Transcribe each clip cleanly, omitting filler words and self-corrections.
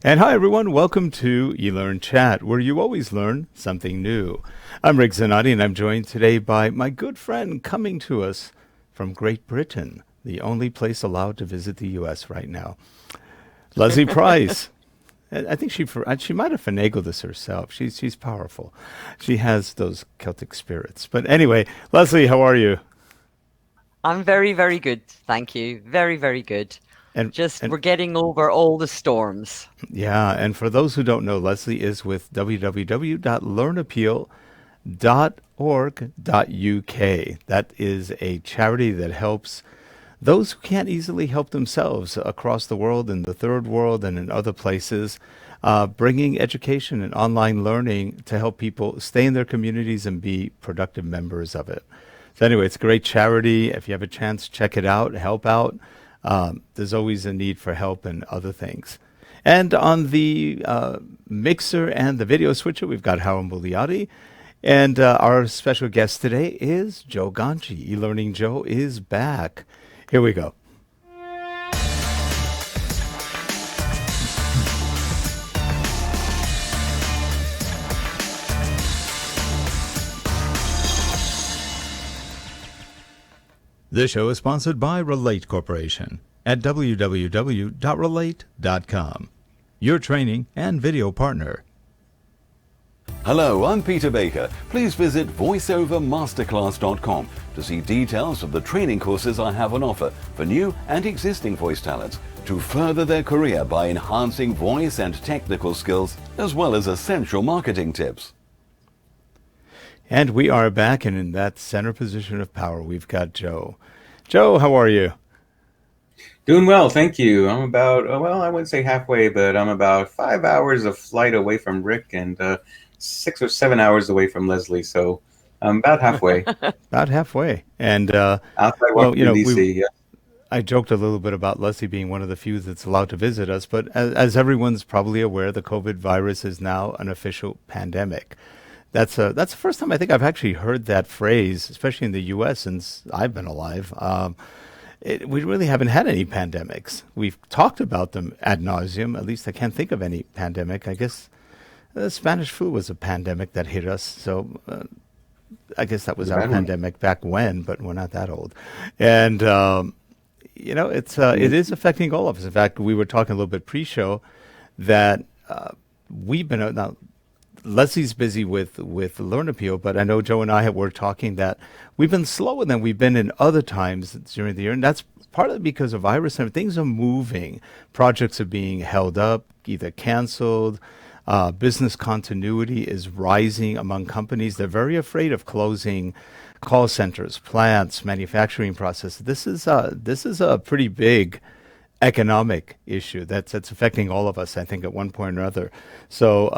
And hi, everyone. Welcome to eLearnChat, where you always learn something new. I'm Rick Zanotti, and I'm joined today by my good friend coming to us from Great Britain, the only place allowed to visit the U.S. right now, Lesley Price. I think she might have finagled this herself. She's powerful. She has those Celtic spirits. But anyway, Lesley, how are you? I'm very, very good. Thank you. Very, very good. And Just and we're getting over all the storms. yeah, and for those who don't know, Lesley is with www.learnappeal.org.uk. That is a charity that helps those who can't easily help themselves across the world, in the third world, and in other places, bringing education and online learning to help people stay in their communities and be productive members of it. So anyway, it's a great charity. If you have a chance, check it out, help out. There's always a need for help and other things. And on the mixer and the video switcher, we've got Harold Muliati. And our special guest today is Joe Ganci. eLearning Joe is back. Here we go. This show is sponsored by Relate Corporation at www.relate.com, your training and video partner. Hello, I'm Peter Baker. Please visit voiceovermasterclass.com to see details of the training courses I have on offer for new and existing voice talents to further their career by enhancing voice and technical skills, as well as essential marketing tips. And we are back, and in that center position of power, we've got Joe. Joe, how are you? Doing well, thank you. I'm about, well, I wouldn't say halfway, but I'm about 5 hours of flight away from Rick and 6 or 7 hours away from Lesley. So I'm about halfway. About halfway. And, Outside well, you Washington, know, D.C., yeah. I joked a little bit about Lesley being one of the few that's allowed to visit us, but as everyone's probably aware, the COVID virus is now an official pandemic. That's the first time I think I've actually heard that phrase, especially in the U.S. since I've been alive. We really haven't had any pandemics. We've talked about them ad nauseum. At least I can't think of any pandemic. I guess the Spanish flu was a pandemic that hit us. So I guess that was our pandemic back when, but we're not that old. And it is affecting all of us. In fact, we were talking a little bit pre-show that we've been now. Lesley's busy with Learn Appeal, but I know Joe and I were talking that we've been slower than we've been in other times during the year, and that's partly because of virus and things are moving. Projects are being held up, either canceled. Business continuity is rising among companies. They're very afraid of closing call centers, plants, manufacturing processes. This is a pretty big economic issue that's affecting all of us, I think, at one point or another. So,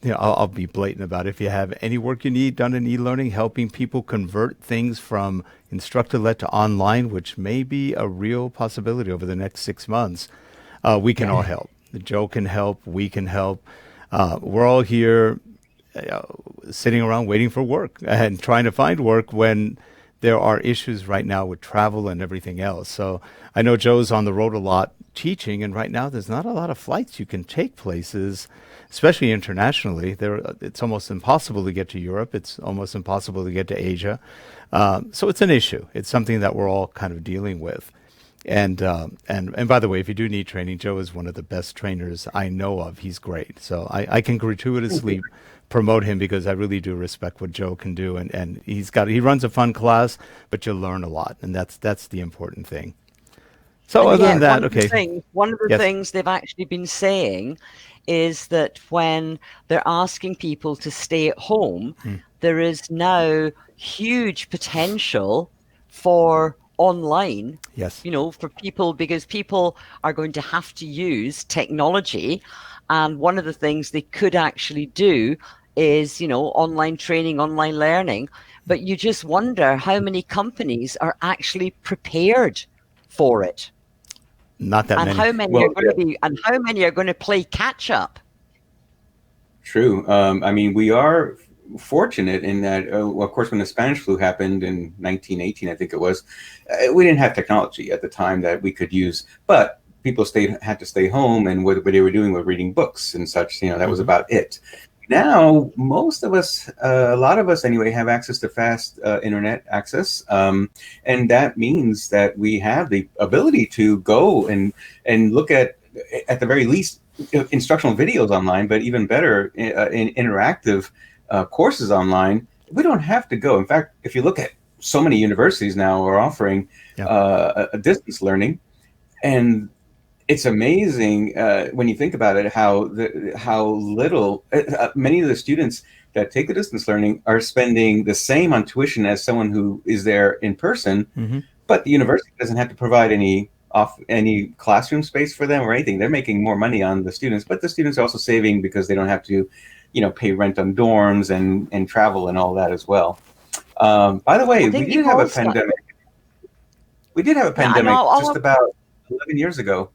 I'll be blatant about it. If you have any work you need done in e-learning, helping people convert things from instructor-led to online, which may be a real possibility over the next 6 months, we can all help. Joe can help. We can help. We're all here sitting around waiting for work and trying to find work when there are issues right now with travel and everything else. So I know Joe's on the road a lot teaching, and right now there's not a lot of flights you can take places, especially internationally. It's almost impossible to get to Europe. It's almost impossible to get to Asia. So it's an issue. It's something that we're all kind of dealing with. And by the way, if you do need training, Joe is one of the best trainers I know of. He's great. So I can gratuitously promote him because I really do respect what Joe can do. And he runs a fun class, but you'll learn a lot. And that's the important thing. So other than that, okay. One of the things they've actually been saying is that when they're asking people to stay at home, there is now huge potential for online, for people, because people are going to have to use technology. And one of the things they could actually do is, online training, online learning. But you just wonder how many companies are actually prepared for it. Not that many. And how many are going to play catch up? True. We are fortunate in that, of course, when the Spanish flu happened in 1918, I think it was, we didn't have technology at the time that we could use. But people had to stay home, and what they were doing were reading books and such. That was about it. Now, most of us, a lot of us anyway, have access to fast internet access, and that means that we have the ability to go and look at the very least, instructional videos online, but even better, in interactive courses online. We don't have to go. In fact, if you look at so many universities now are offering a distance learning, and it's amazing when you think about it how little many of the students that take the distance learning are spending the same on tuition as someone who is there in person, but the university doesn't have to provide any classroom space for them or anything. They're making more money on the students, but the students are also saving because they don't have to, pay rent on dorms and travel and all that as well. By the way, we did have a pandemic. We did have a pandemic just about 11 years ago,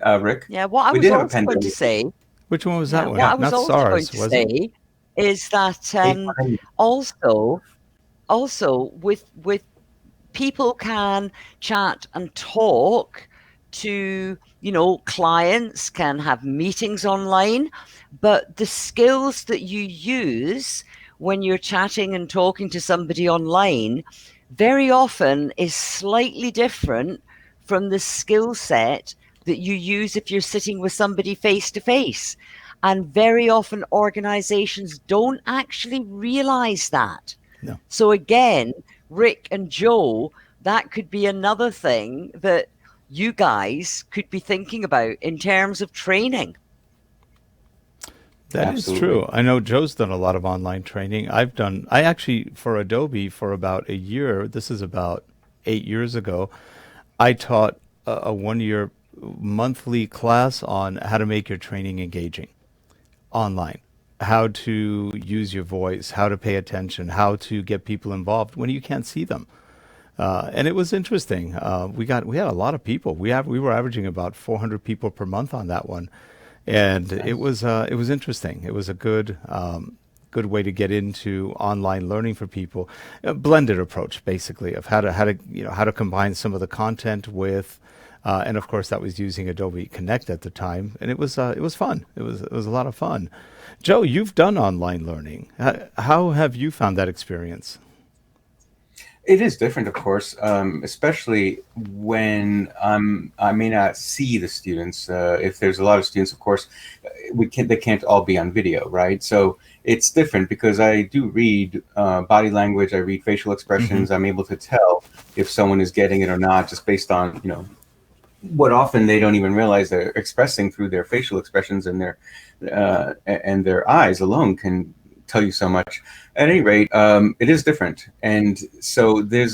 Rick. Yeah, what I was also going to say. Which one was that one? What I was Not also SARS, going to was say it? is that also with people can chat and talk to, clients, can have meetings online, but the skills that you use when you're chatting and talking to somebody online very often is slightly different from the skill set that you use if you're sitting with somebody face to face. And very often organizations don't actually realize that. No. So again, Rick and Joe, that could be another thing that you guys could be thinking about in terms of training. That is true. I know Joe's done a lot of online training. I actually, for Adobe, for about a year, this is about 8 years ago, I taught a 1-year monthly class on how to make your training engaging online, how to use your voice, how to pay attention, how to get people involved when you can't see them. And it was interesting. We had a lot of people. We were averaging about 400 people per month on that one. And nice. It was interesting. It was a good way to get into online learning for people. A blended approach, basically, of how to combine some of the content with, and of course that was using Adobe Connect at the time, and it was fun. It was a lot of fun. Joe, you've done online learning. How have you found that experience? It is different, of course, especially when I may not see the students. If there's a lot of students, of course, they can't all be on video, right? So it's different because I do read body language, I read facial expressions. I'm able to tell if someone is getting it or not, just based on what often they don't even realize they're expressing through their facial expressions, and their eyes alone can tell you so much. At any rate, it is different, and so there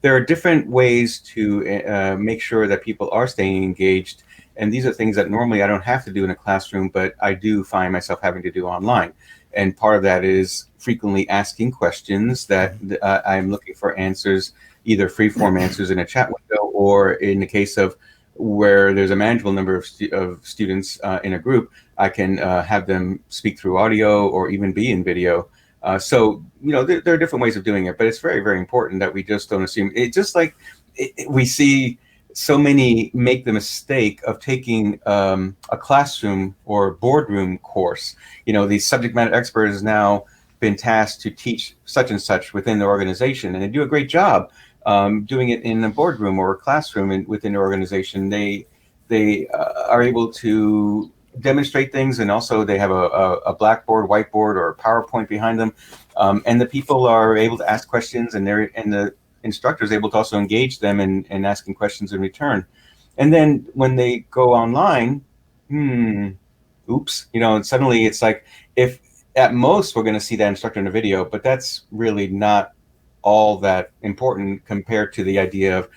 are different ways to make sure that people are staying engaged, and these are things that normally I don't have to do in a classroom, but I do find myself having to do online. And part of that is frequently asking questions that I'm looking for answers, either free-form answers in a chat window, or in the case of where there's a manageable number of students in a group, I can have them speak through audio or even be in video. So, there are different ways of doing it, but it's very, very important that we just don't assume it. Just like we see so many make the mistake of taking a classroom or boardroom course. The subject matter expert has now been tasked to teach such and such within the organization, and they do a great job doing it in a boardroom or a classroom within the organization. They are able to demonstrate things, and also they have a blackboard, whiteboard, or a PowerPoint behind them, and the people are able to ask questions, and the instructor is able to also engage them in asking questions in return. And then when they go online, oops, suddenly it's like, if at most we're going to see that instructor in a video, but that's really not all that important compared to the idea of,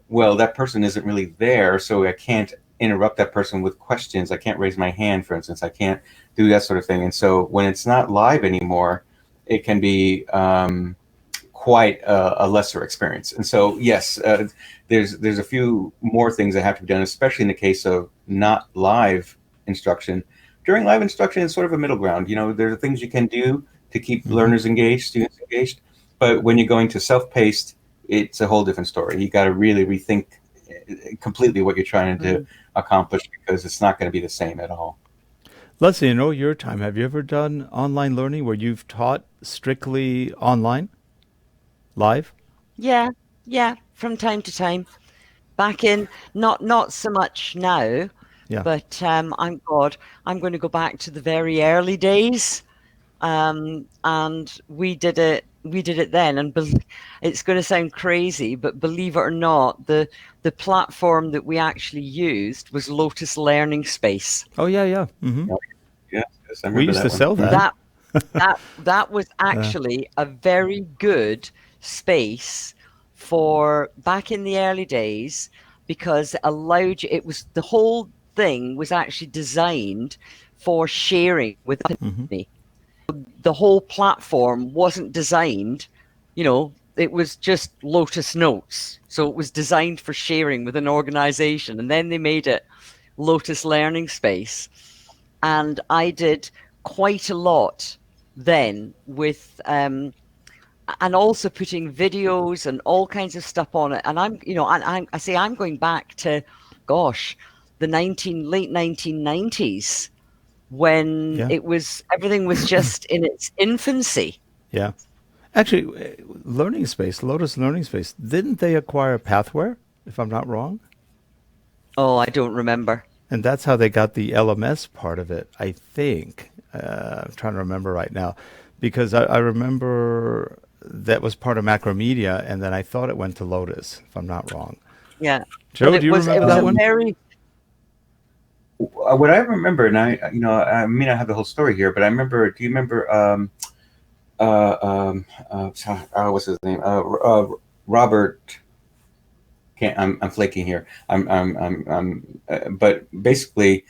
well, that person isn't really there, so I can't interrupt that person with questions. I can't raise my hand, for instance. I can't do that sort of thing. And so when it's not live anymore, it can be quite a lesser experience. And so, yes, there's a few more things that have to be done, especially in the case of not live instruction. During live instruction, it's sort of a middle ground. There are things you can do to keep learners engaged, students engaged. But when you're going to self-paced, it's a whole different story. You got to really rethink completely what you're trying to accomplish, because it's not going to be the same at all. Lesley, in all your time, have you ever done online learning where you've taught strictly online, live? Yeah, yeah, from time to time. Back in, not so much now, Yeah. but I'm going to go back to the very early days. And we did it then, and it's going to sound crazy, but believe it or not, the platform that we actually used was Lotus Learning Space. Oh, yeah, yeah. Yes, I We remember used that to one. sell that. That was actually a very good space for back in the early days, because it allowed you, the whole thing was actually designed for sharing with the company. The whole platform wasn't designed, it was just Lotus Notes. So it was designed for sharing with an organization. And then they made it Lotus Learning Space. And I did quite a lot then with, and also putting videos and all kinds of stuff on it. And I'm going back to, gosh, the late 1990s, when Yeah. everything was just in its infancy. Yeah. Actually, Lotus Learning Space, didn't they acquire Pathware, if I'm not wrong? Oh, I don't remember. And that's how they got the LMS part of it, I think. I'm trying to remember right now. Because I remember that was part of Macromedia, and then I thought it went to Lotus, if I'm not wrong. Yeah. Joe, But do you remember it was that a one? very, What I remember, and I may not have the whole story here, but I remember. Do you remember? What's his name? Robert. I'm flaking here. But basically,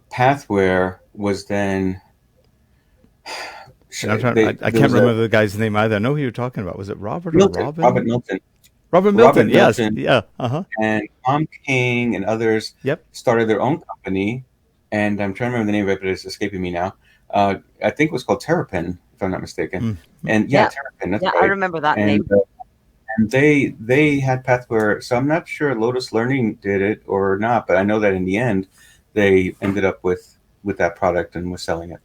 Pathware was then. And I can't remember the guy's name either. I know who you're talking about. Was it Robert or Robin? Robert Milton. Robert Milton, yes. Yeah. And Tom King and others Yep. started their own company, and I'm trying to remember the name of it, but it's escaping me now. I think it was called Terrapin, if I'm not mistaken. And Terrapin. That's yeah, right. I remember that name. And they had Pathware, so I'm not sure Lotus Learning did it or not, but I know that in the end they ended up with that product and was selling it.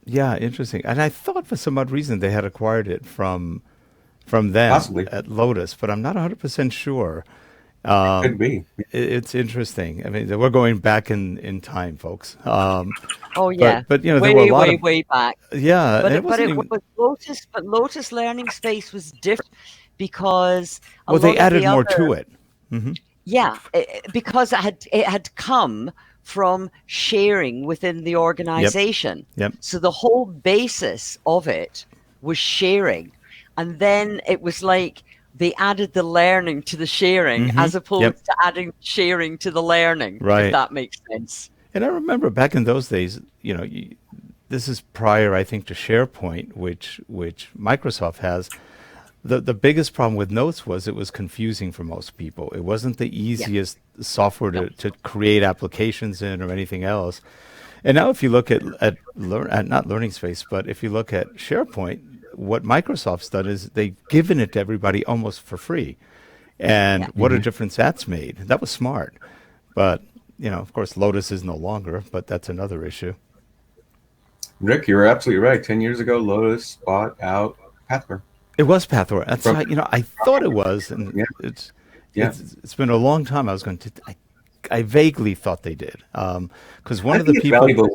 Yeah, interesting. And I thought for some odd reason they had acquired it from them Possibly. at Lotus, but I'm not 100% sure. Could be. It's interesting. I mean, we're going back in time, folks. Oh yeah, but there way, were a lot way back. Yeah, But and it wasn't was Lotus. But Lotus Learning Space was different because they added more to it. Yeah, because it had come from sharing within the organization. Yep. So the whole basis of it was sharing, and then it was like they added the learning to the sharing as opposed to adding sharing to the learning. Right. If that makes sense. And I remember back in those days, this is prior, I think, to SharePoint, which Microsoft has. The biggest problem with Notes was it was confusing for most people. It wasn't the easiest software to create applications in or anything else. And now if you look at not Learning Space, but if you look at SharePoint, what Microsoft's done is they've given it to everybody almost for free. And what a difference that's made. That was smart. But, of course, Lotus is no longer, but that's another issue. Rick, you're absolutely right. 10 years ago, Lotus bought out Pathware. It was Pathware. That's right. I thought it was, and it's been a long time. I vaguely thought they did, because one of the people. Valuable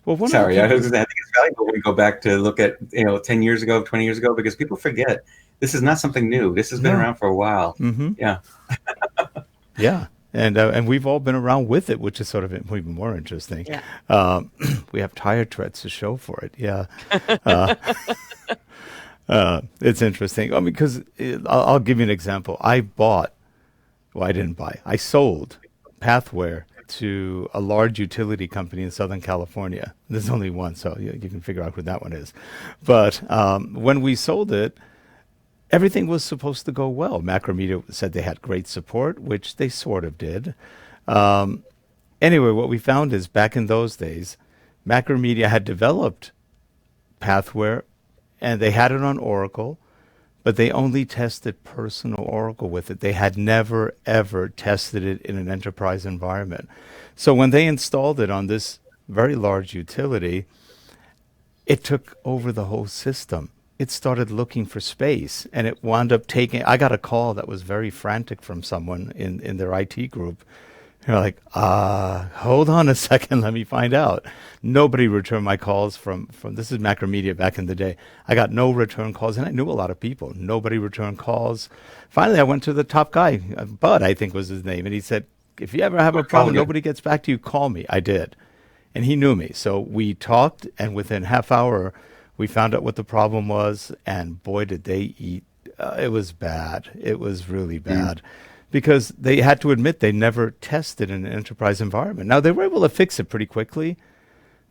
I think it's valuable when we go back to look at 10 years ago, 20 years ago, because people forget this is not something new. This has been around for a while. Yeah. Yeah. And we've all been around with it, which is sort of even more interesting. Yeah. We have tire treads to show for it. Yeah. It's interesting. Because I'll give you an example. I sold Pathware to a large utility company in Southern California. There's only one, so you can figure out who that one is. But when we sold it, everything was supposed to go well. Macromedia said they had great support, which they sort of did. Anyway, what we found is back in those days, Macromedia had developed Pathware, and they had it on Oracle, but they only tested personal Oracle with it. They had never, ever tested it in an enterprise environment. So when they installed it on this very large utility, it took over the whole system. It started looking for space, and it wound up taking, I got a call that was very frantic from someone in their IT group. They're like, hold on a second, let me find out. Nobody returned my calls from this is Macromedia back in the day. I got no return calls, and I knew a lot of people. Nobody returned calls. Finally, I went to the top guy, Bud, I think was his name, and he said, if you ever have a problem, nobody gets back to you, call me. I did. And he knew me. So we talked, and within half hour, we found out what the problem was, and boy, did they eat. It was bad. It was really bad. Because they had to admit they never tested in an enterprise environment. Now, they were able to fix it pretty quickly,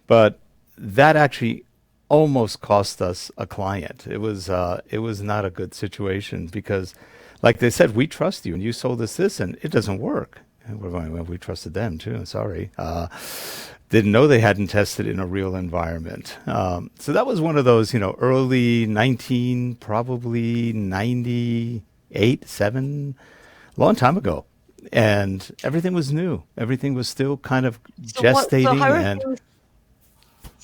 but that actually almost cost us a client. It was not a good situation because, like they said, we trust you, and you sold us this, and it doesn't work. And we're going, well, we trusted them too. Sorry. Didn't know they hadn't tested in a real environment. So that was one of those, early 98, 7, long time ago. And everything was new. Everything was still kind of gestating.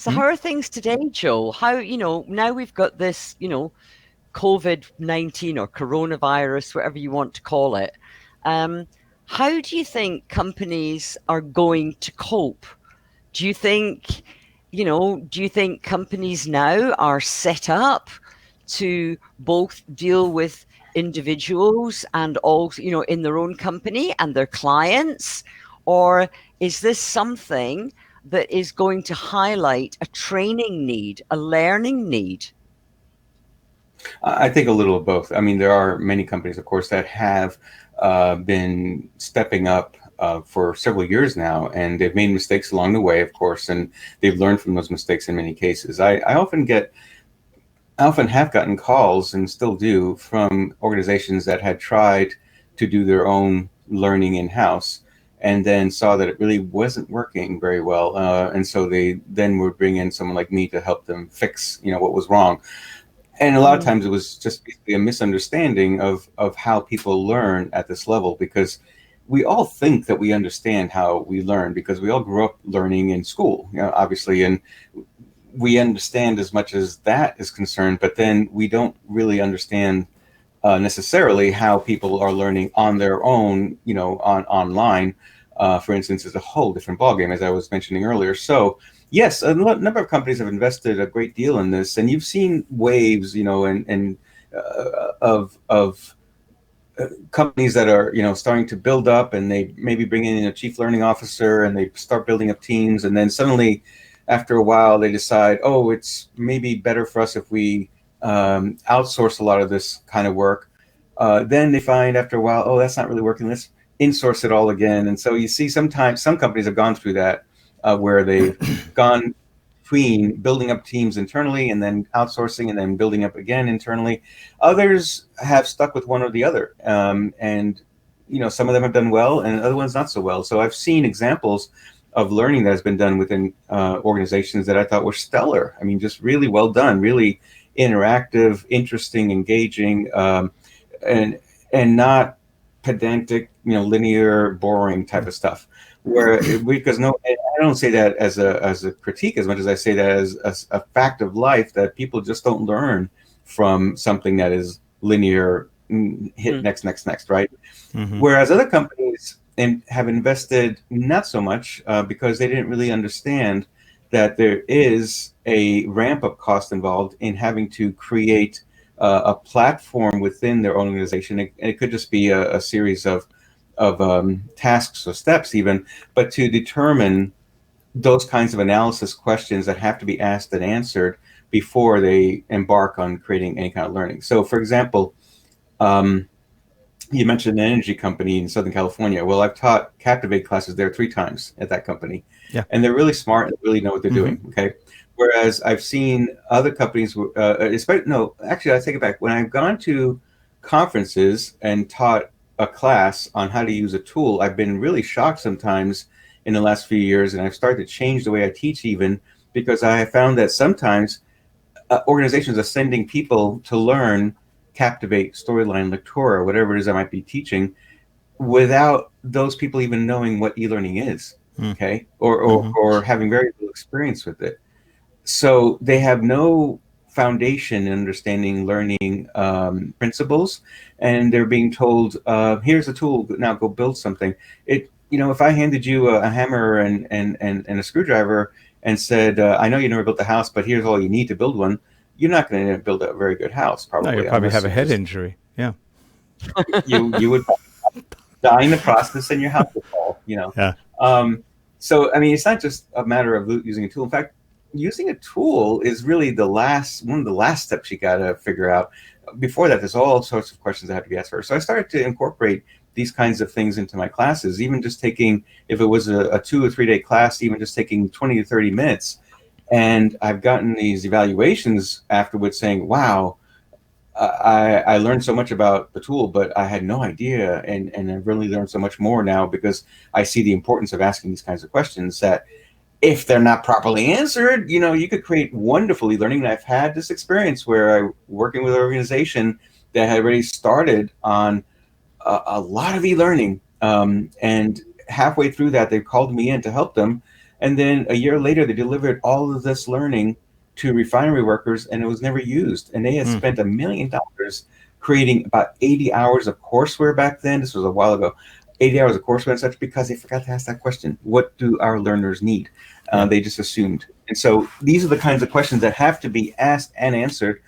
How are things today, Joe? How, now we've got this, COVID-19 or coronavirus, whatever you want to call it. How do you think companies are going to cope? Do you think companies now are set up to both deal with individuals and also, in their own company and their clients? Or is this something that is going to highlight a training need, a learning need? I think a little of both. I mean, there are many companies, of course, that have been stepping up for several years now, and they've made mistakes along the way, of course, and they've learned from those mistakes in many cases. I often have gotten calls, and still do, from organizations that had tried to do their own learning in-house and then saw that it really wasn't working very well. And so they then would bring in someone like me to help them fix, what was wrong. And a lot of times it was just basically a misunderstanding of how people learn at this level, because we all think that we understand how we learn because we all grew up learning in school, obviously, and we understand as much as that is concerned, but then we don't really understand necessarily how people are learning on their own, online, for instance, is a whole different ballgame, as I was mentioning earlier. So yes, a number of companies have invested a great deal in this, and you've seen waves, of companies that are, starting to build up, and they maybe bring in a chief learning officer, and they start building up teams, and then suddenly, after a while, they decide, oh, it's maybe better for us if we outsource a lot of this kind of work. Then they find after a while, oh, that's not really working. Let's insource it all again. And so you see, sometimes some companies have gone through that, where they've gone between building up teams internally and then outsourcing and then building up again internally. Others have stuck with one or the other. And, some of them have done well and other ones not so well. So I've seen examples of learning that has been done within organizations that I thought were stellar. I mean, just really well done, really interactive, interesting, engaging, and not pedantic, linear, boring type of stuff. Because I don't say that as a critique as much as I say that as a fact of life, that people just don't learn from something that is linear, hit next, right? Mm-hmm. Whereas other companies have invested not so much because they didn't really understand that there is a ramp-up cost involved in having to create a platform within their own organization. It could just be a series of tasks or steps even, but to determine those kinds of analysis questions that have to be asked and answered before they embark on creating any kind of learning. So, for example, you mentioned an energy company in Southern California. Well, I've taught Captivate classes there 3 times at that company. Yeah. And they're really smart and really know what they're doing. Okay. Whereas I've seen other companies, I take it back. When I've gone to conferences and taught a class on how to use a tool, I've been really shocked sometimes in the last few years, and I've started to change the way I teach even, because I have found that sometimes organizations are sending people to learn captivate, storyline, lectura, whatever it is I might be teaching, without those people even knowing what e-learning is, okay, or having very little experience with it. So they have no foundation in understanding learning principles, and they're being told, "Here's a tool. Now go build something." If I handed you a hammer and a screwdriver and said, "I know you never built a house, but here's all you need to build one," you're not going to build a very good house, probably. No, you probably have a head injury. Yeah, you would die in the process, and your house would fall. Yeah. So I mean, it's not just a matter of using a tool. In fact, using a tool is really one of the last steps you got to figure out. Before that, there's all sorts of questions that have to be asked first. So I started to incorporate these kinds of things into my classes, even just taking, if it was a 2 or 3 day class, even just taking 20 to 30 minutes. And I've gotten these evaluations afterwards saying, wow, I learned so much about the tool, but I had no idea. And I've really learned so much more now because I see the importance of asking these kinds of questions that if they're not properly answered, you could create wonderful e-learning. And I've had this experience where I'm working with an organization that had already started on a lot of e-learning. And halfway through that, they called me in to help them. And then a year later, they delivered all of this learning to refinery workers, and it was never used. And they had spent $1 million creating about 80 hours of courseware back then. This was a while ago. 80 hours of courseware and such, because they forgot to ask that question. What do our learners need? They just assumed. And so these are the kinds of questions that have to be asked and answered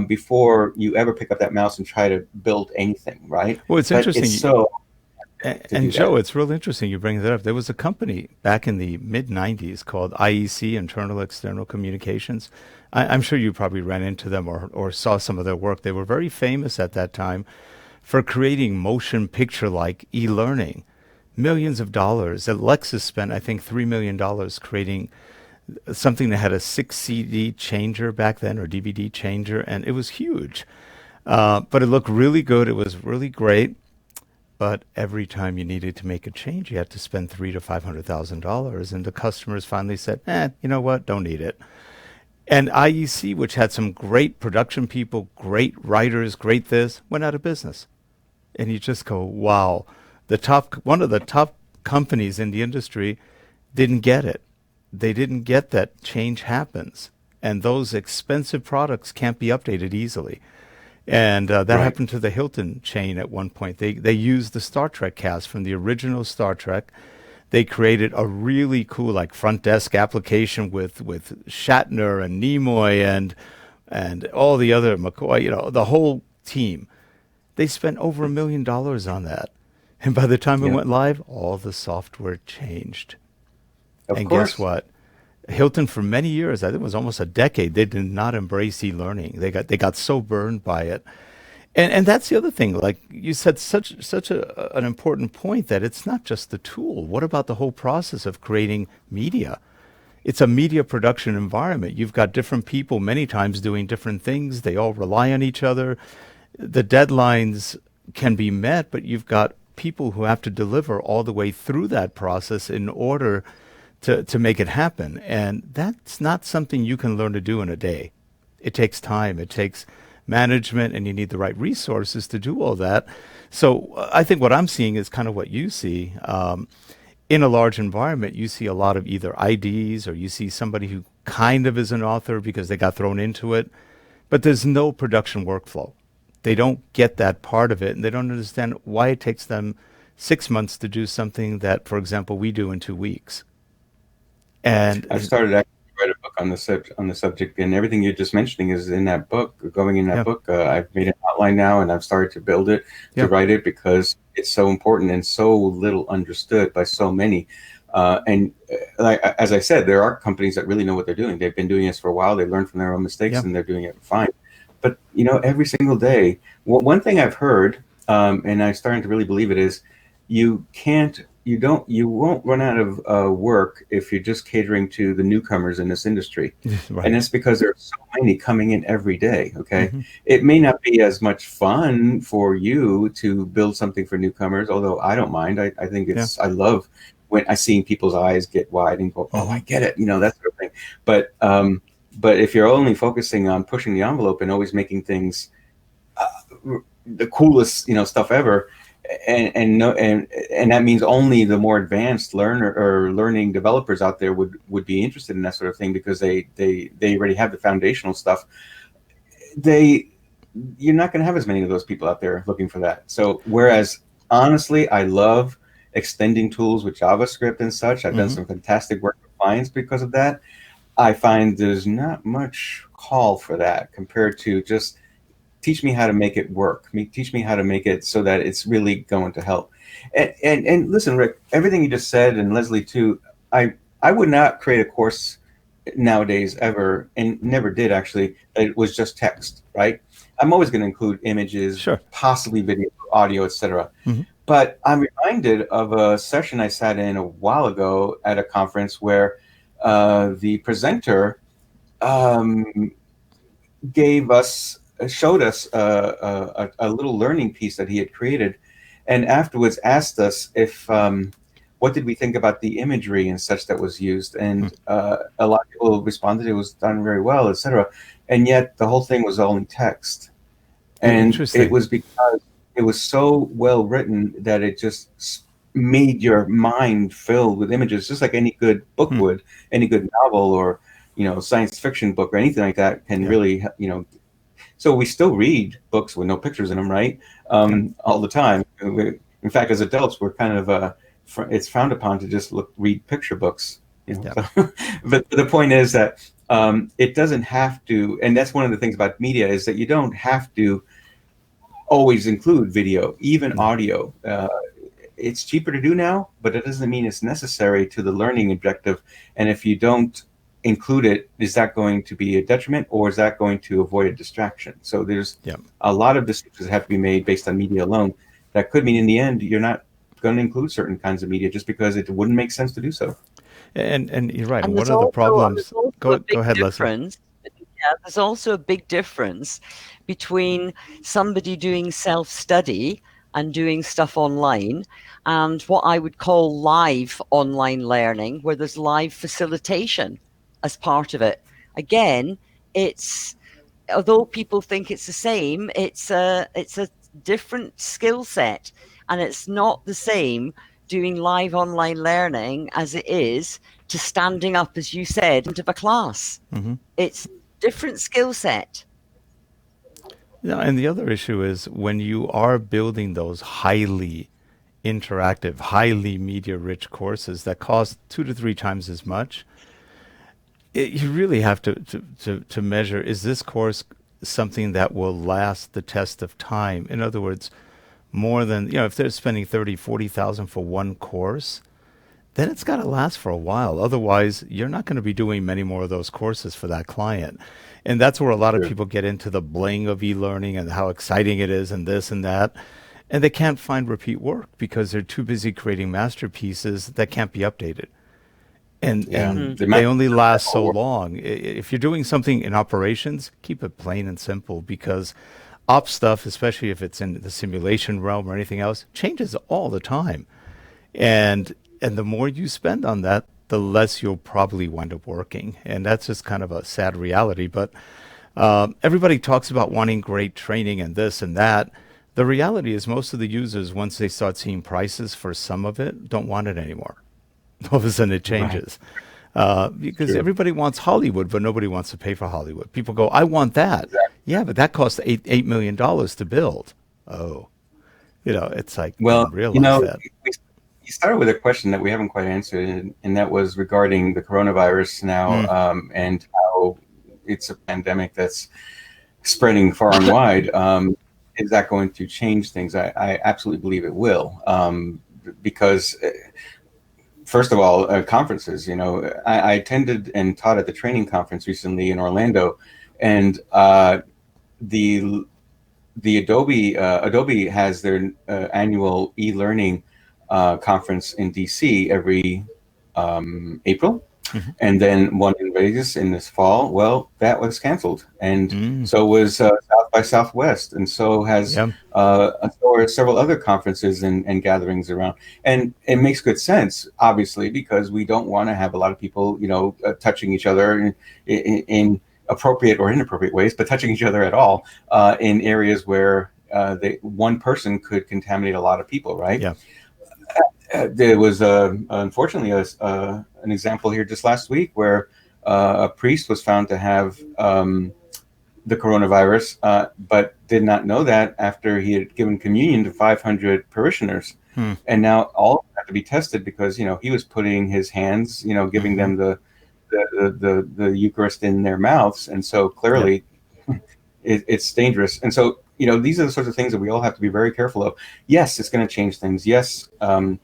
before you ever pick up that mouse and try to build anything, right? Well, it's interesting. And Joe, it's real interesting you bring that up. There was a company back in the mid-'90s called IEC, Internal External Communications. I'm sure you probably ran into them or saw some of their work. They were very famous at that time for creating motion picture-like e-learning. Millions of dollars. Lexus spent, I think, $3 million creating something that had a 6 CD changer back then, or DVD changer, and it was huge. But it looked really good. It was really great. But every time you needed to make a change, you had to spend $300,000 to $500,000, and the customers finally said, you know what, don't need it. And IEC, which had some great production people, great writers, great this, went out of business. And you just go, wow, one of the top companies in the industry didn't get it. They didn't get that change happens, and those expensive products can't be updated easily. And that happened to the Hilton chain at one point. They used the Star Trek cast from the original Star Trek. They created a really cool front desk application with Shatner and Nimoy and all the other McCoy, the whole team. They spent over $1 million on that. And by the time it went live, all the software changed. Of course. Guess what? Hilton, for many years, I think it was almost a decade, they did not embrace e-learning. They got so burned by it. And that's the other thing. Like you said, such an important point, that it's not just the tool. What about the whole process of creating media? It's a media production environment. You've got different people many times doing different things. They all rely on each other. The deadlines can be met, but you've got people who have to deliver all the way through that process in order to make it happen. And that's not something you can learn to do in a day. It takes time. It takes management, and you need the right resources to do all that. So I think what I'm seeing is kind of what you see. In a large environment, you see a lot of either IDs, or you see somebody who kind of is an author because they got thrown into it, but there's no production workflow. They don't get that part of it, and they don't understand why it takes them 6 months to do something that, for example, we do in 2 weeks. And I've started to write a book on the subject, and everything you're just mentioning is in that book. Going in that book, I've made an outline now, and I've started to build it, to write it, because it's so important and so little understood by so many. As I said, there are companies that really know what they're doing. They've been doing this for a while. They learned from their own mistakes, and they're doing it fine. But every single day, one thing I've heard, and I'm starting to really believe it, is you won't run out of work if you're just catering to the newcomers in this industry. Right. And it's because there are so many coming in every day. Okay. Mm-hmm. It may not be as much fun for you to build something for newcomers, although I don't mind. I think I love when I see people's eyes get wide and go, oh, I get it. That sort of thing. But if you're only focusing on pushing the envelope and always making things the coolest, stuff ever. And that means only the more advanced learning developers out there would be interested in that sort of thing, because they already have the foundational stuff. You're not going to have as many of those people out there looking for that. So whereas honestly, I love extending tools with JavaScript and such. I've done some fantastic work with clients because of that. I find there's not much call for that compared to just teach me how to make it work. Teach me how to make it so that it's really going to help. And listen, Rick, everything you just said, and Lesley too, I would not create a course nowadays ever, and never did actually, that it was just text, right? I'm always going to include images, Sure, possibly video, audio, etc. But I'm reminded of a session I sat in a while ago at a conference where the presenter showed us a little learning piece that he had created, and afterwards asked us if what did we think about the imagery and such that was used, and a lot of people responded it was done very well, etc. And yet the whole thing was all in text, and it was because it was so well written that it just made your mind filled with images, just like any good book would, any good novel or science fiction book or anything like that can really So we still read books with no pictures in them, right? All the time. In fact, as adults, we're kind of it's frowned upon to just read picture books. So, but the point is that it doesn't have to, and that's one of the things about media, is that you don't have to always include video, even audio. It's cheaper to do now, but it doesn't mean it's necessary to the learning objective. And if you don't include it, is that going to be a detriment, or is that going to avoid a distraction? So there's a lot of decisions that have to be made based on media alone. That could mean in the end you're not going to include certain kinds of media just because it wouldn't make sense to do so. And you're right. And one of the problems. Go ahead, Lesley. Yeah, there's also a big difference between somebody doing self-study and doing stuff online and what I would call live online learning, where there's live facilitation as part of it. Again, although people think it's the same, it's a different skill set, and it's not the same doing live online learning as it is to standing up, as you said, into a class. It's different skill set. Yeah, and the other issue is when you are building those highly interactive, highly media-rich courses that cost 2 to 3 times as much, you really have to measure, is this course something that will last the test of time? In other words, more than, if they're spending $30,000-$40,000 for one course, then it's got to last for a while. Otherwise, you're not going to be doing many more of those courses for that client. And that's where a lot of people get into the bling of e-learning and how exciting it is and this and that. And they can't find repeat work because they're too busy creating masterpieces that can't be updated. And they only last so long. If you're doing something in operations, keep it plain and simple, because ops stuff, especially if it's in the simulation realm or anything else, changes all the time. And the more you spend on that, the less you'll probably wind up working. And that's just kind of a sad reality. But everybody talks about wanting great training and this and that. The reality is most of the users, once they start seeing prices for some of it, don't want it anymore. All of a sudden it changes. Because everybody wants Hollywood, but nobody wants to pay for Hollywood. People go, I want that. Exactly. Yeah, but that costs $8 million to build. Oh, it's like, realize that. You started with a question that we haven't quite answered, and that was regarding the coronavirus now, and how it's a pandemic that's spreading far and wide. Is that going to change things? I absolutely believe it will, because first of all, conferences. I attended and taught at the training conference recently in Orlando, and the Adobe has their annual eLearning conference in DC every April, and then one in Vegas in this fall. Well, that was canceled, and so was South by Southwest, and so has so are several other conferences and gatherings around. And it makes good sense, obviously, because we don't want to have a lot of people, touching each other in appropriate or inappropriate ways, but touching each other at all in areas where one person could contaminate a lot of people, right? Yeah. There was unfortunately an example here just last week where a priest was found to have the coronavirus, but did not know that after he had given communion to 500 parishioners. And now all of them have to be tested because, he was putting his hands, giving them the Eucharist in their mouths. And so clearly it's dangerous. And so, these are the sorts of things that we all have to be very careful of. Yes, it's going to change things. Yes, some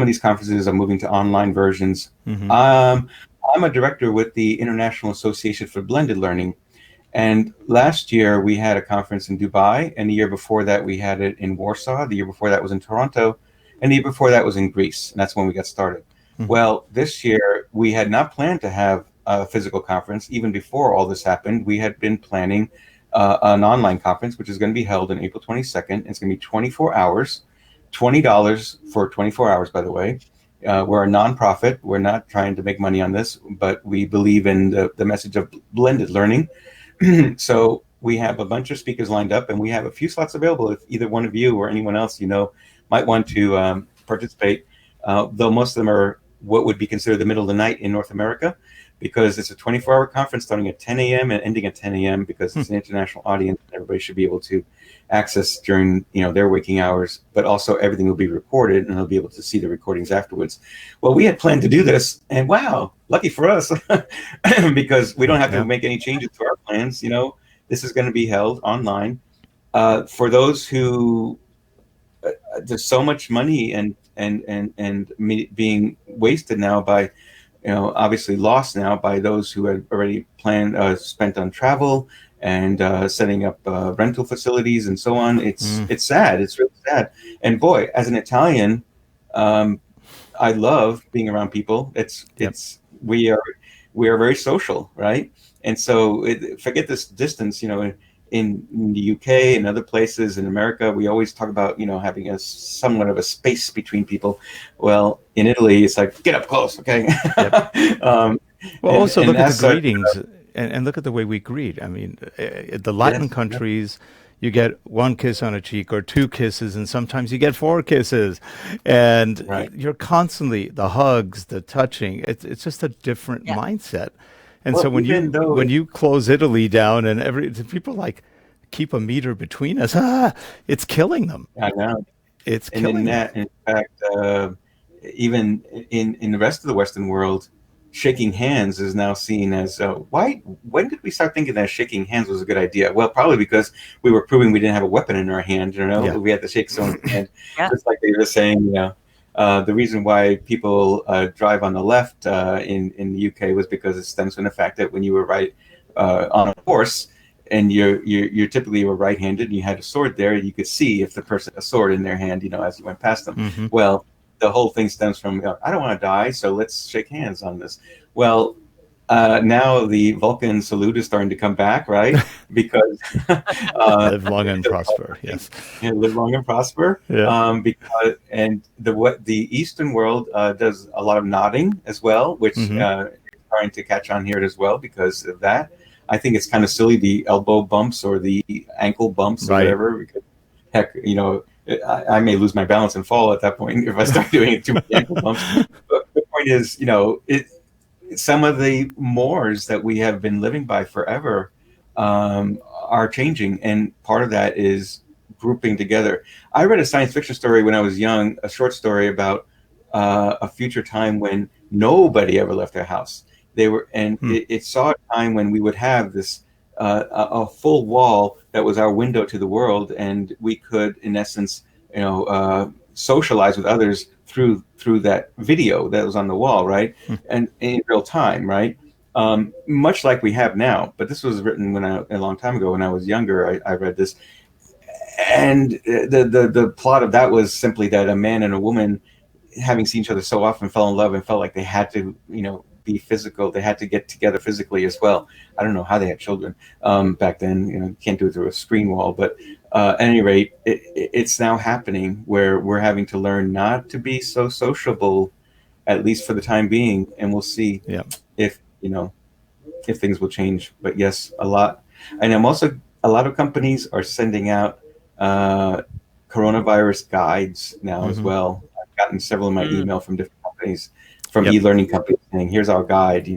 of these conferences are moving to online versions. I'm a director with the International Association for Blended Learning. And last year we had a conference in Dubai, and the year before that we had it in Warsaw. The year before that was in Toronto, and the year before that was in Greece. And that's when we got started. Well, this year we had not planned to have a physical conference. Even before all this happened, we had been planning an online conference, which is going to be held on April 22nd. It's going to be 24 hours, $20 for 24 hours, by the way. We're a nonprofit. We're not trying to make money on this, but we believe in the message of blended learning. So we have a bunch of speakers lined up, and we have a few slots available if either one of you or anyone else might want to participate, though most of them are what would be considered the middle of the night in North America, because it's a 24-hour conference starting at 10 a.m. and ending at 10 a.m. because it's an international audience. Everybody should be able to access during their waking hours, but also everything will be recorded and they'll be able to see the recordings afterwards. Well, we had planned to do this, and wow, lucky for us, because we don't have to make any changes to our plans. This is going to be held online. For those who there's so much money and being wasted now by obviously lost now by those who had already spent on travel and setting up rental facilities and so on. It's sad. It's really sad. And boy, as an Italian, I love being around people. We are very social, right? And so forget this distance. In the UK and other places in America, we always talk about having a somewhat of a space between people. Well, in Italy, it's like get up close, okay? Also look at the greetings and look at the way we greet. I mean, the Latin countries, you get one kiss on a cheek or two kisses, and sometimes you get four kisses, and you're constantly the hugs, the touching. It's just a different mindset. And so when you close Italy down and people keep a meter between us, it's killing them. I know. It's killing them. In fact, even in the rest of the Western world, shaking hands is now seen as when did we start thinking that shaking hands was a good idea? Well, probably because we were proving we didn't have a weapon in our hand. We had to shake someone's hand. Just like they were saying, the reason why people drive on the left in the UK was because it stems from the fact that when you were on a horse and you're typically were right-handed and you had a sword there, you could see if the person had a sword in their hand, as you went past them. Well, the whole thing stems from I don't want to die, so let's shake hands on this. Well, now the Vulcan salute is starting to come back, right? Because live long and prosper. Yes, live long and prosper. Yeah. Because the Eastern world does a lot of nodding as well, which is starting to catch on here as well because of that. I think it's kind of silly, the elbow bumps or the ankle bumps or whatever. Because heck, I may lose my balance and fall at that point if I start doing too many ankle bumps. But the point is, some of the mores that we have been living by forever are changing, and part of that is grouping together. I read a science fiction story when I was young, a short story about a future time when nobody ever left their house. It saw a time when we would have this a full wall that was our window to the world, and we could, in essence, socialize with others through that video that was on the wall, right? And in real time, right? Much like we have now. But this was written a long time ago when I was younger. I read this, and the plot of that was simply that a man and a woman, having seen each other so often, fell in love and felt like they had to, be physical. They had to get together physically as well. I don't know how they had children back then. You can't do it through a screen wall. But at any rate, it's now happening where we're having to learn not to be so sociable, at least for the time being. And we'll see if things will change. But yes, a lot. And a lot of companies are sending out coronavirus guides now as Mhm. well. I've gotten several of my Mm. email from different companies, from Yep. e-learning companies saying, here's our guide,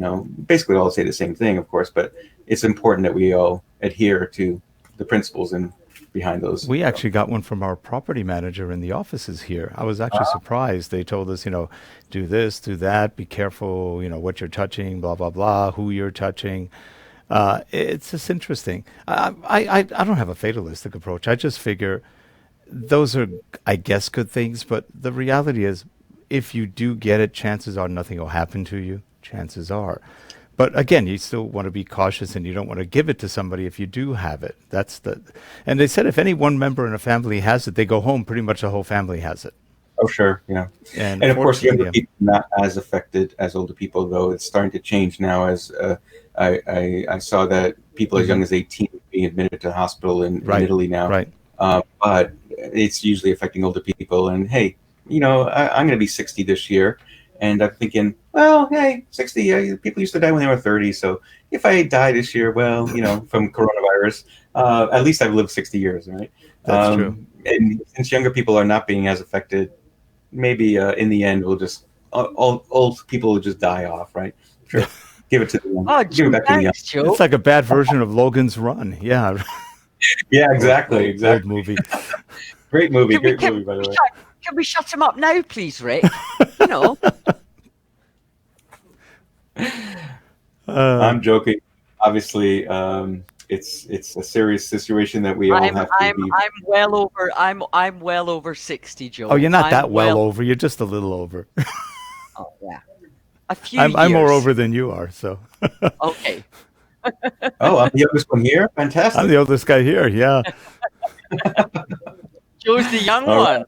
basically all say the same thing, of course, but it's important that we all adhere to the principles and behind those. We actually got one from our property manager in the offices here. I was actually surprised. They told us, do this, do that, be careful, what you're touching, blah, blah, blah, who you're touching. It's just interesting. I don't have a fatalistic approach. I just figure those are, I guess, good things. But the reality is, if you do get it, chances are nothing will happen to you. Chances are. But again, you still want to be cautious, and you don't want to give it to somebody if you do have it. And they said if any one member in a family has it, they go home, pretty much the whole family has it. Oh, sure. Yeah. And of course, younger people not as affected as older people, though it's starting to change now. As I saw that people as young as 18 are being admitted to the hospital in Italy now. Right. But it's usually affecting older people. And hey, I'm going to be 60 this year. And I'm thinking, well, hey, 60, people used to die when they were 30. So if I die this year, well, from coronavirus, at least I've lived 60 years, right? That's true. And since younger people are not being as affected, maybe in the end, we'll just, old people will just die off, right? Sure. Give it to the young. Oh, give it back to the young. Joe. It's like a bad version of Logan's Run. Yeah. Yeah, exactly. Old movie. Great movie. Great movie, by the way. Can we shut him up now, please, Rick? I'm joking. Obviously, it's a serious situation that we all have to be. I'm well over 60, Joe. Oh, you're not that well over. You're just a little over. Oh, yeah. A few years. I'm more over than you are, so. Okay. Oh, I'm the youngest one here? Fantastic. I'm the oldest guy here, yeah. Joe's the young one.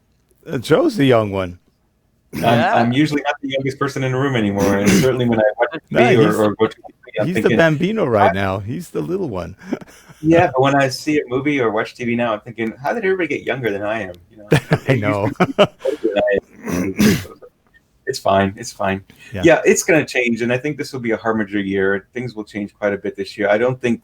Joe's the young one. I'm usually not the youngest person in the room anymore, and certainly when I watch TV or go to TV, he's the bambino right now. He's the little one. Yeah, but when I see a movie or watch TV now, I'm thinking, how did everybody get younger than I am? I know. It's fine. It's fine. Yeah, it's going to change, and I think this will be a harbinger year. Things will change quite a bit this year. I don't think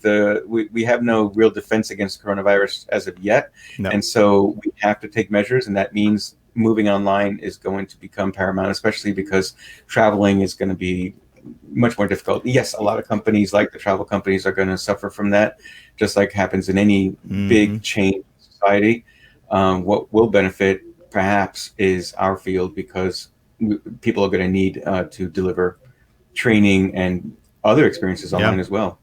we have no real defense against coronavirus as of yet, and so we have to take measures, and that means moving online is going to become paramount, especially because traveling is going to be much more difficult. Yes, a lot of companies, like the travel companies, are going to suffer from that, just like happens in any big chain society. What will benefit, perhaps, is our field, because people are going to need to deliver training and other experiences online as well.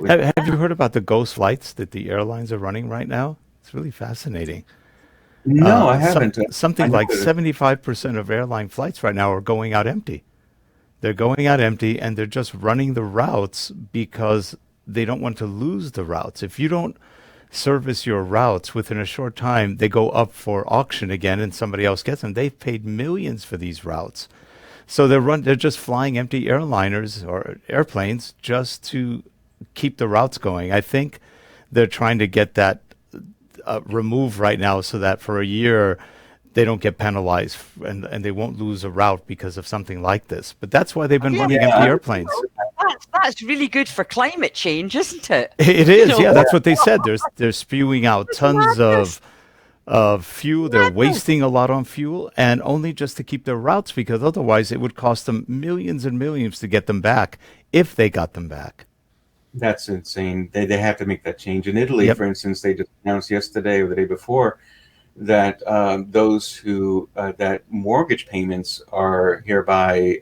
Have you heard about the ghost flights that the airlines are running right now? It's really fascinating. No, I haven't. Something like 75% of airline flights right now are going out empty. They're going out empty, and they're just running the routes because they don't want to lose the routes. If you don't service your routes within a short time, they go up for auction again, and somebody else gets them. They've paid millions for these routes. So they're just flying empty airliners or airplanes just to keep the routes going. I think they're trying to get that removed right now so that for a year they don't get penalized and they won't lose a route because of something like this. But that's why they've been running empty airplanes. That's really good for climate change, isn't it? It is, that's what they said. They're spewing out tons of fuel. They're wasting a lot on fuel, and only just to keep their routes, because otherwise it would cost them millions and millions to get them back if they got them back. That's insane. They have to make that change. In Italy, for instance, they just announced yesterday or the day before that those who that mortgage payments are hereby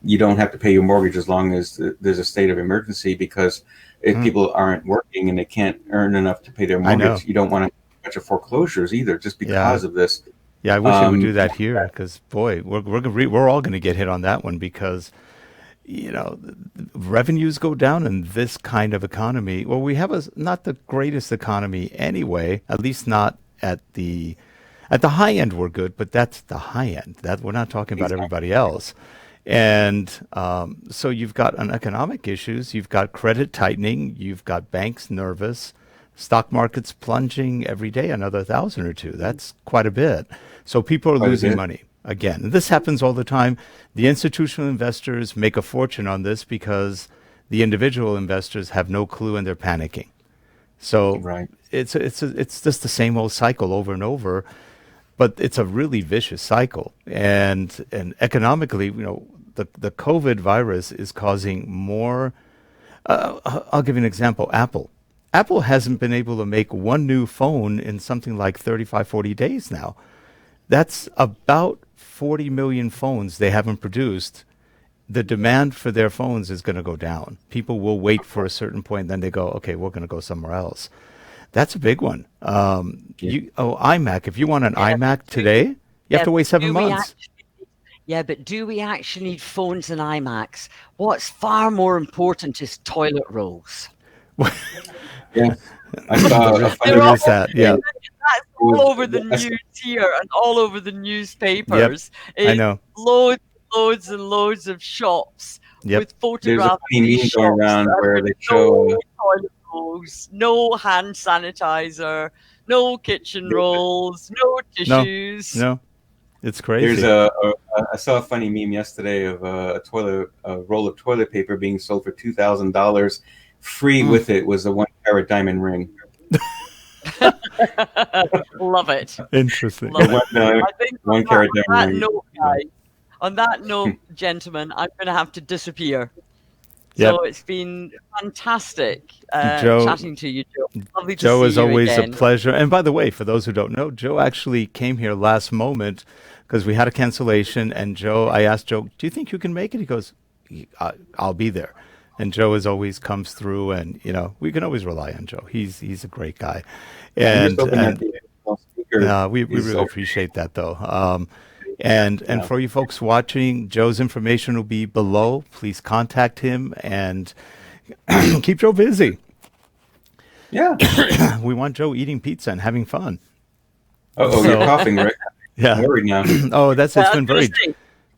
you don't have to pay your mortgage as long as there's a state of emergency, because if people aren't working and they can't earn enough to pay their mortgage, you don't want to have a bunch of foreclosures either, just because of this. Yeah, I wish they would do that here, because boy, we're all going to get hit on that one, because revenues go down in this kind of economy. Well, we have not the greatest economy anyway, at least not at the high end. We're good, but that's the high end. That we're not talking about everybody else. And so you've got economic issues, you've got credit tightening, you've got banks nervous, stock market's plunging every day another 1,000 or 2. That's quite a bit. So people are losing money again. And this happens all the time. The institutional investors make a fortune on this because the individual investors have no clue and they're panicking. So Right. it's just the same old cycle over and over, but it's a really vicious cycle. And economically, the COVID virus is causing more. I'll give you an example. Apple hasn't been able to make one new phone in something like 35, 40 days now. That's about 40 million phones they haven't produced. The demand for their phones is going to go down. People will wait for a certain point, then they go, okay, we're going to go somewhere else. That's a big one. iMac. If you want an iMac today, you have to wait 7 months. But do we actually need phones and iMacs? What's far more important is toilet rolls. Yeah. I saw a funny There is that, yeah. That's all over the news here and all over the newspapers. I know. Loads and loads of shops with photographs. There's a funny meme going around where they show toilet rolls, no hand sanitizer, no kitchen rolls, no tissues. No, it's crazy. I saw a funny meme yesterday of a roll of toilet paper being sold for $2,000. Free with it was a 1-carat diamond ring. Love it. Interesting. Love it. I think 1-carat diamond ring. Note, guys, on that note, gentlemen, I'm going to have to disappear. Yep. So it's been fantastic Joe, chatting to you, Joe. Lovely to Joe, see is you always again. a pleasure. And by the way, for those who don't know, Joe actually came here last moment because we had a cancellation. And I asked Joe, do you think you can make it? He goes, I'll be there. And Joe always comes through, and we can always rely on Joe. He's a great guy, and we really appreciate that, though. And for you folks watching, Joe's information will be below. Please contact him and keep Joe busy. Yeah, we want Joe eating pizza and having fun. You're coughing, Rick. Yeah. I'm worried now. Oh, it's been very.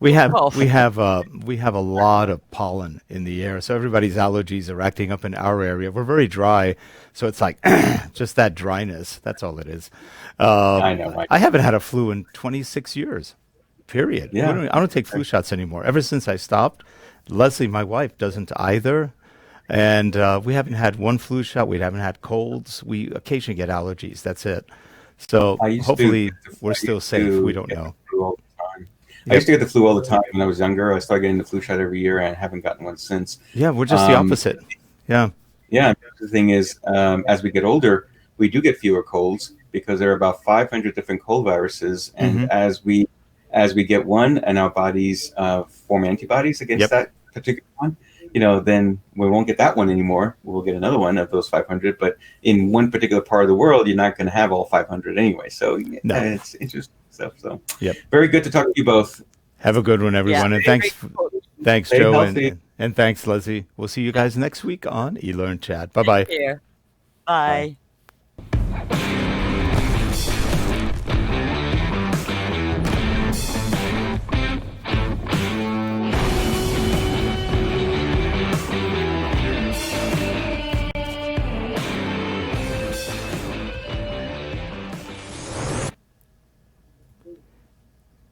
We have a lot of pollen in the air, so everybody's allergies are acting up in our area. We're very dry, so it's like just that dryness. That's all it is. I know. I haven't had a flu in 26 years. Period. Yeah. I don't take flu shots anymore. Ever since I stopped, Lesley, my wife, doesn't either, and we haven't had one flu shot. We haven't had colds. We occasionally get allergies. That's it. So hopefully we're still safe. We don't know. I used to get the flu all the time when I was younger. I started getting the flu shot every year, and I haven't gotten one since. Yeah, we're just the opposite. Yeah. Yeah. The thing is, as we get older, we do get fewer colds because there are about 500 different cold viruses, and as we get one, and our bodies form antibodies against that particular one, then we won't get that one anymore. We'll get another one of those 500. But in one particular part of the world, you're not going to have all 500 anyway. So it's interesting stuff. So very good to talk to you both. Have a good one, everyone. And thanks, Stay Joe. healthy. And thanks, Lesley. We'll see you guys next week on eLearnChat. Bye-bye. Take care. Bye.